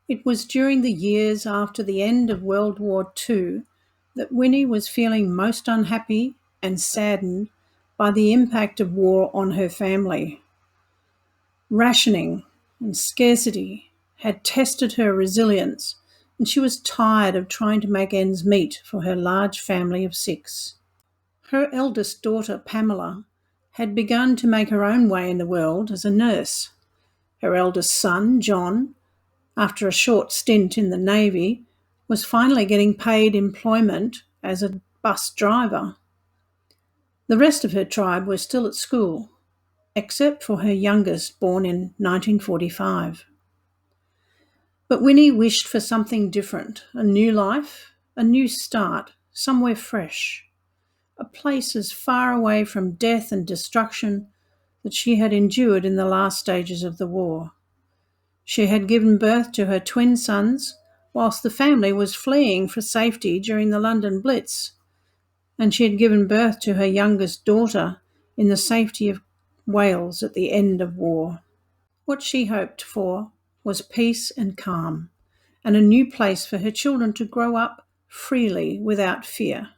It was during the years after the end of World War II that Winnie was feeling most unhappy and saddened by the impact of war on her family. Rationing and scarcity had tested her resilience, and she was tired of trying to make ends meet for her large family of six. Her eldest daughter, Pamela, had begun to make her own way in the world as a nurse. Her eldest son, John, after a short stint in the Navy, was finally getting paid employment as a bus driver. The rest of her tribe was still at school, except for her youngest, born in 1945. But Winnie wished for something different, a new life, a new start, somewhere fresh, a place as far away from death and destruction that she had endured in the last stages of the war. She had given birth to her twin sons whilst the family was fleeing for safety during the London Blitz, and she had given birth to her youngest daughter in the safety of Wales at the end of war. What she hoped for was peace and calm, and a new place for her children to grow up freely without fear.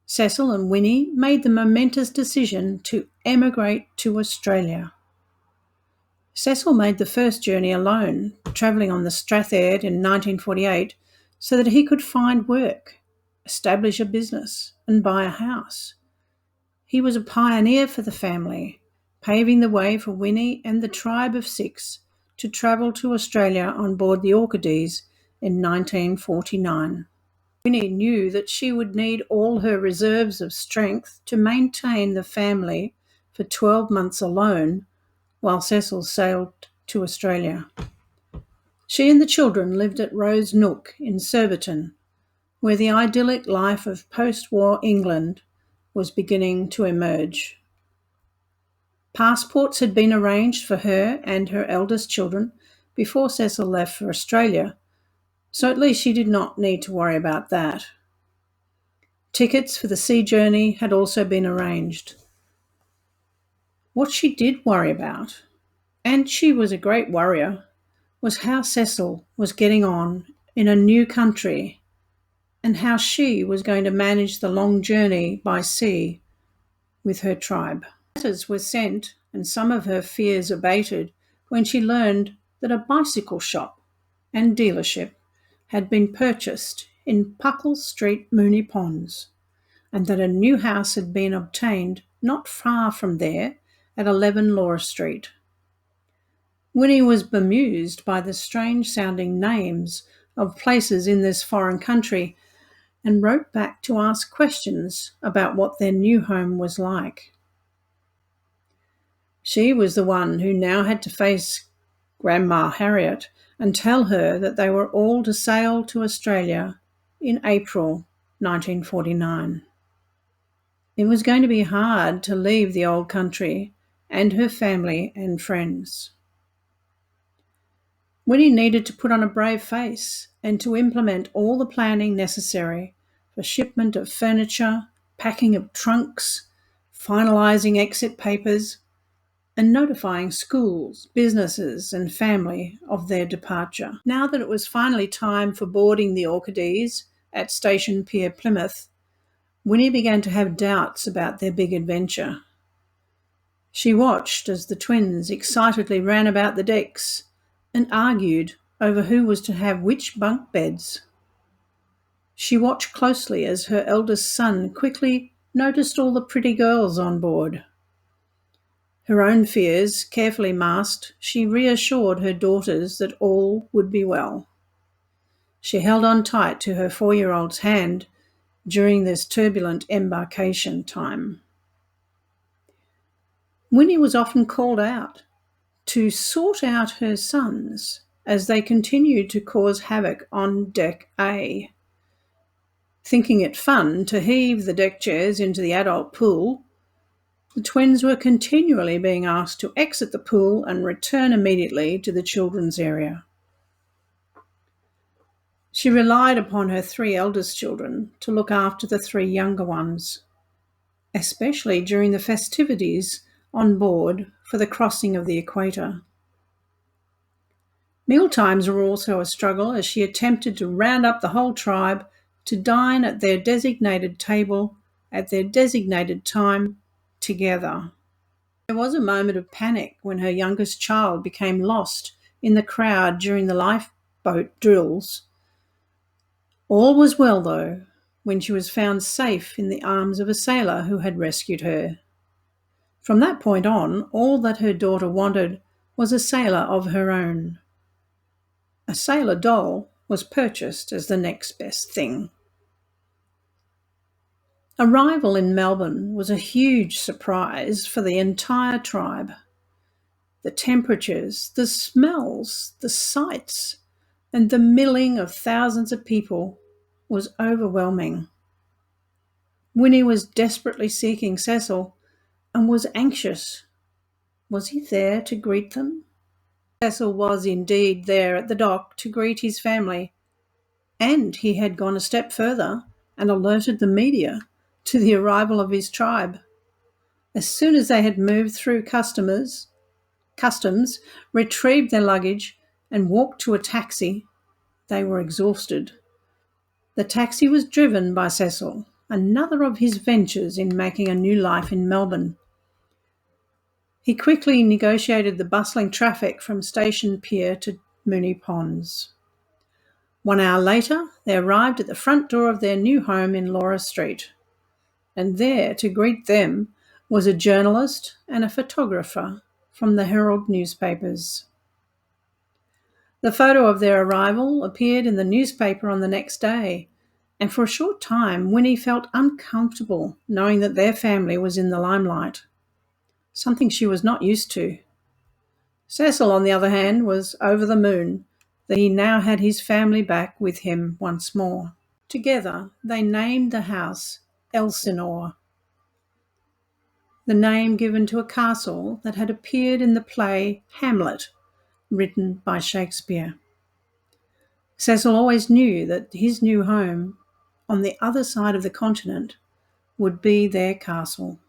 Cecil and Winnie made the momentous decision to emigrate to Australia. Cecil made the first journey alone, travelling on the Strathaired in 1948 so that he could find work, establish a business and buy a house. He was a pioneer for the family, paving the way for Winnie and the tribe of six to travel to Australia on board the Orchidees in 1949. Winnie knew that she would need all her reserves of strength to maintain the family for 12 months alone while Cecil sailed to Australia. She and the children lived at Rose Nook in Surbiton, where the idyllic life of post-war England was beginning to emerge. Passports had been arranged for her and her eldest children before Cecil left for Australia, so at least she did not need to worry about that. Tickets for the sea journey had also been arranged. What she did worry about, and she was a great worrier, was how Cecil was getting on in a new country and how she was going to manage the long journey by sea with her tribe. Letters were sent and some of her fears abated when she learned that a bicycle shop and dealership had been purchased in Puckle Street, Moonee Ponds, and that a new house had been obtained not far from there at 11 Laura Street. Winnie was bemused by the strange-sounding names of places in this foreign country and wrote back to ask questions about what their new home was like. She was the one who now had to face Grandma Harriet and tell her that they were all to sail to Australia in April 1949. It was going to be hard to leave the old country and her family and friends. Winnie needed to put on a brave face and to implement all the planning necessary for shipment of furniture, packing of trunks, finalising exit papers, and notifying schools, businesses and family of their departure. Now that it was finally time for boarding the Orchidees at Station Pier Plymouth, Winnie began to have doubts about their big adventure. She watched as the twins excitedly ran about the decks and argued over who was to have which bunk beds. She watched closely as her eldest son quickly noticed all the pretty girls on board. Her own fears carefully masked, she reassured her daughters that all would be well. She held on tight to her 4-year-old's hand during this turbulent embarkation time. Winnie was often called out to sort out her sons as they continued to cause havoc on Deck A. Thinking it fun to heave the deck chairs into the adult pool, the twins were continually being asked to exit the pool and return immediately to the children's area. She relied upon her 3 eldest children to look after the 3 younger ones, especially during the festivities on board for the crossing of the equator. Mealtimes were also a struggle as she attempted to round up the whole tribe to dine at their designated table at their designated time together. There was a moment of panic when her youngest child became lost in the crowd during the lifeboat drills. All was well, though, when she was found safe in the arms of a sailor who had rescued her. From that point on, all that her daughter wanted was a sailor of her own. A sailor doll was purchased as the next best thing. Arrival in Melbourne was a huge surprise for the entire tribe. The temperatures, the smells, the sights, and the milling of thousands of people was overwhelming. Winnie was desperately seeking Cecil and was anxious. Was he there to greet them? Cecil was indeed there at the dock to greet his family, and he had gone a step further and alerted the media to the arrival of his tribe. As soon as they had moved through customs, retrieved their luggage, and walked to a taxi, they were exhausted. The taxi was driven by Cecil, another of his ventures in making a new life in Melbourne. He quickly negotiated the bustling traffic from Station Pier to Moonee Ponds. 1 hour later, they arrived at the front door of their new home in Laura Street. And there to greet them was a journalist and a photographer from the Herald newspapers. The photo of their arrival appeared in the newspaper on the next day, and for a short time Winnie felt uncomfortable knowing that their family was in the limelight, something she was not used to. Cecil, on the other hand, was over the moon that he now had his family back with him once more. Together, they named the house Elsinore, the name given to a castle that had appeared in the play Hamlet, written by Shakespeare. Cecil always knew that his new home, on the other side of the continent, would be their castle.